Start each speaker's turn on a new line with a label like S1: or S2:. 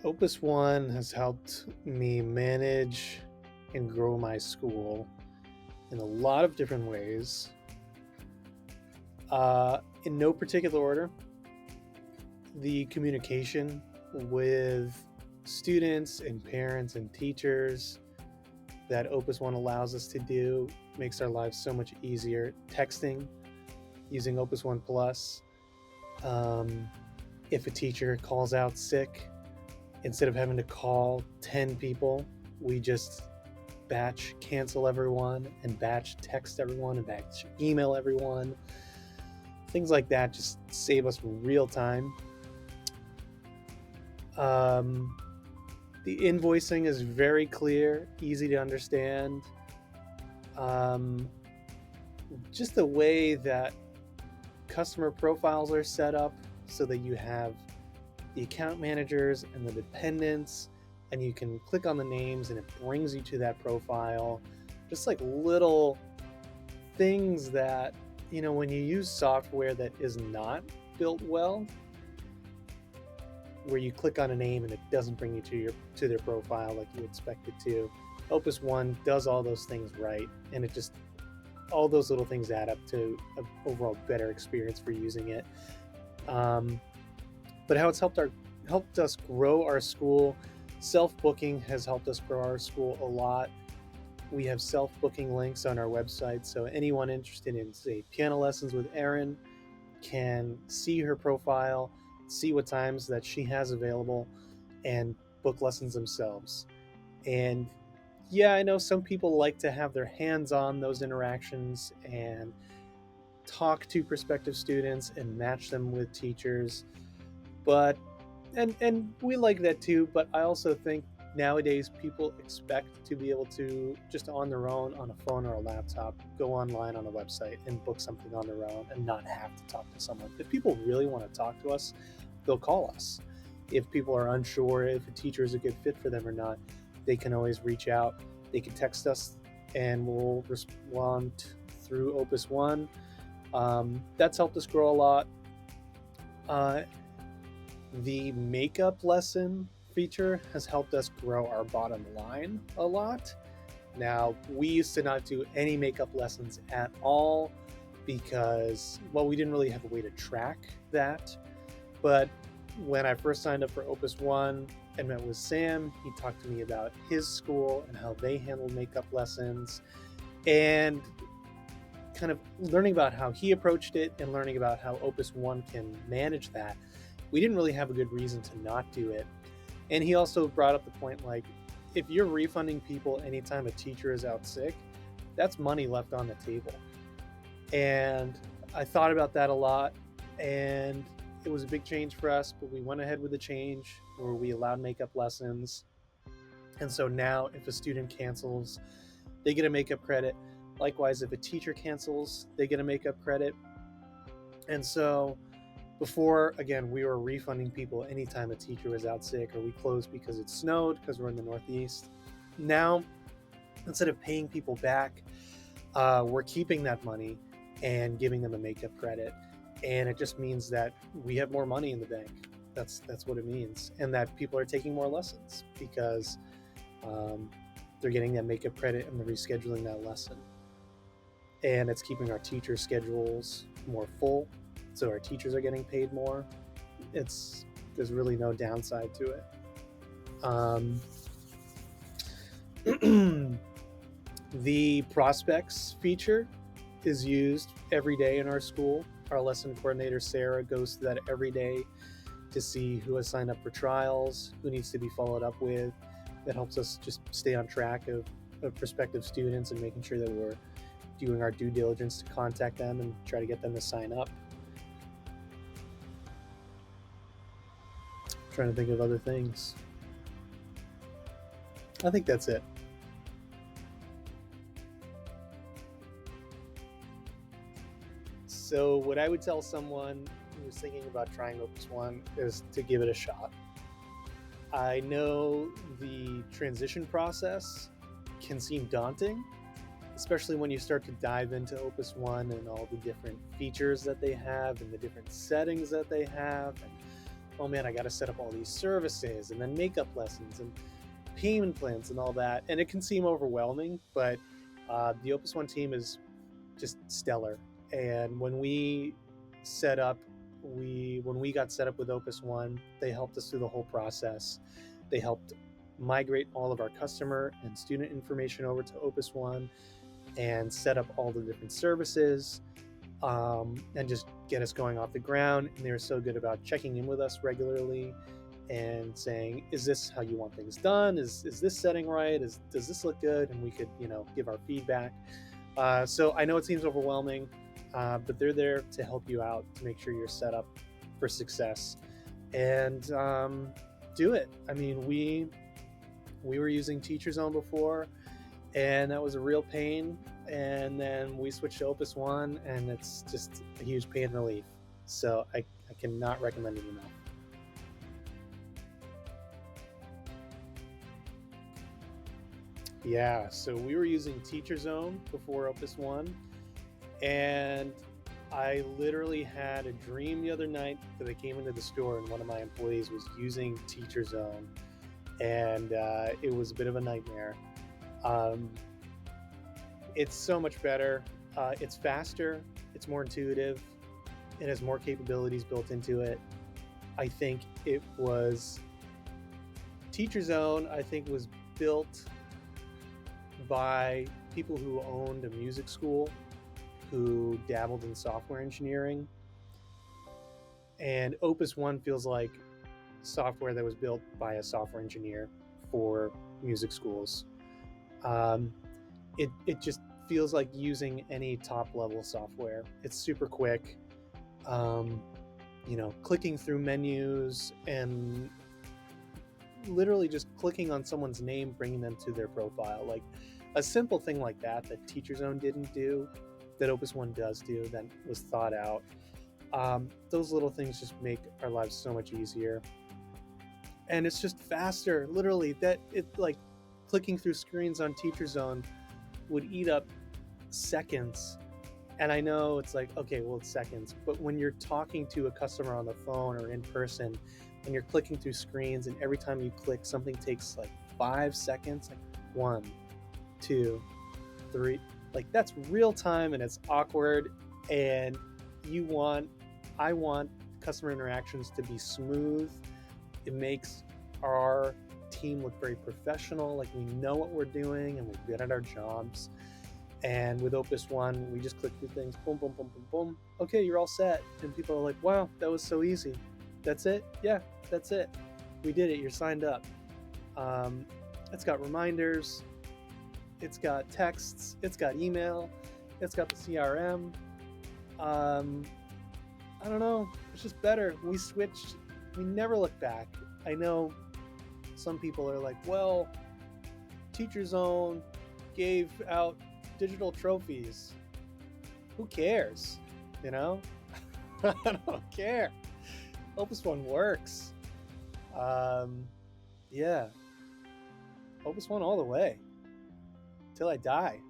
S1: Opus1 has helped me manage and grow my school in a lot of different ways. In no particular order, the communication with students and parents and teachers that Opus1 allows us to do makes our lives so much easier. Texting using Opus1 Plus. If a teacher calls out sick, instead of having to call 10 people, we just batch cancel everyone and batch text everyone and batch email everyone. Things like that just save us real time. The invoicing is very clear, easy to understand. Just the way that customer profiles are set up so that you have the account managers and the dependents, and you can click on the names and it brings you to that profile. Just like little things that, when you use software that is not built well, where you click on a name and it doesn't bring you to their profile like you expect it to. Opus1 does all those things right, and all those little things add up to an overall better experience for using it. But how it's helped us grow our school. Self-booking has helped us grow our school a lot. We have self-booking links on our website, so anyone interested in, say, piano lessons with Erin can see her profile, see what times that she has available, and book lessons themselves. And yeah, I know some people like to have their hands on those interactions and talk to prospective students and match them with teachers, but and we like that too. But I also think nowadays people expect to be able to just on their own, on a phone or a laptop, go online on a website and book something on their own and not have to talk to someone. If people really want to talk to us, they'll call us. If people are unsure if a teacher is a good fit for them or not, they can always reach out. They can text us and we'll respond through Opus1. That's helped us grow a lot. The makeup lesson feature has helped us grow our bottom line a lot. Now, we used to not do any makeup lessons at all because, we didn't really have a way to track that. But when I first signed up for Opus1 and met with Sam, he talked to me about his school and how they handle makeup lessons, and kind of learning about how he approached it and learning about how Opus1 can manage that. We didn't really have a good reason to not do it. And he also brought up the point, like, if you're refunding people anytime a teacher is out sick, that's money left on the table. And I thought about that a lot, and it was a big change for us, but we went ahead with the change where we allowed makeup lessons. And so now if a student cancels, they get a makeup credit. Likewise, if a teacher cancels, they get a makeup credit. And so before, again, we were refunding people anytime a teacher was out sick or we closed because it snowed because we're in the Northeast. Now, instead of paying people back, we're keeping that money and giving them a makeup credit. And it just means that we have more money in the bank. That's what it means. And that people are taking more lessons because they're getting that makeup credit and they're rescheduling that lesson. And it's keeping our teacher schedules more full. So our teachers are getting paid more. There's really no downside to it. The prospects feature is used every day in our school. Our lesson coordinator, Sarah, goes through that every day to see who has signed up for trials, who needs to be followed up with. That helps us just stay on track of prospective students and making sure that we're doing our due diligence to contact them and try to get them to sign up. Trying to think of other things. I think that's it. So what I would tell someone who's thinking about trying Opus1 is to give it a shot. I know the transition process can seem daunting, especially when you start to dive into Opus1 and all the different features that they have and the different settings that they have. And oh man, I got to set up all these services and then makeup lessons and payment plans and all that. And it can seem overwhelming, but the Opus1 team is just stellar. And when we got set up with Opus1, they helped us through the whole process. They helped migrate all of our customer and student information over to Opus1 and set up all the different services, and just get us going off the ground. And they were so good about checking in with us regularly and saying, is this how you want things done? Is this setting right? Does this look good? And we could, give our feedback. So I know it seems overwhelming, but they're there to help you out, to make sure you're set up for success. And do it. I mean, we were using TeacherZone before, and that was a real pain. And then we switched to Opus1, and it's just a huge pain relief. So I cannot recommend it enough. Yeah, so we were using TeacherZone before Opus1, and I literally had a dream the other night that I came into the store and one of my employees was using TeacherZone, and it was a bit of a nightmare. It's so much better. It's faster. It's more intuitive. It has more capabilities built into it. I think TeacherZone, I think, was built by people who owned a music school, who dabbled in software engineering. And Opus1 feels like software that was built by a software engineer for music schools. It just feels like using any top level software. It's super quick. Clicking through menus and literally just clicking on someone's name, bringing them to their profile. Like a simple thing like that TeacherZone didn't do, that Opus1 does do, that was thought out. Those little things just make our lives so much easier. And it's just faster. Literally, clicking through screens on TeacherZone would eat up seconds. And I know it's like, okay, well, it's seconds. But when you're talking to a customer on the phone or in person, and you're clicking through screens, and every time you click, something takes like 5 seconds, like 1, 2, 3, like that's real time, and it's awkward. And I want customer interactions to be smooth. It makes our team look very professional, like we know what we're doing and we're good at our jobs. And with Opus1, we just click through things, boom, boom, boom, boom, boom. Okay, you're all set. And people are like, wow, that was so easy. That's it? Yeah, that's it. We did it. You're signed up. It's got reminders. It's got texts. It's got email. It's got the CRM. I don't know. It's just better. We switched. We never look back. I know some people are like, well, TeacherZone gave out digital trophies. Who cares? I don't care. Opus1 works. Yeah. Opus1 all the way. Till I die.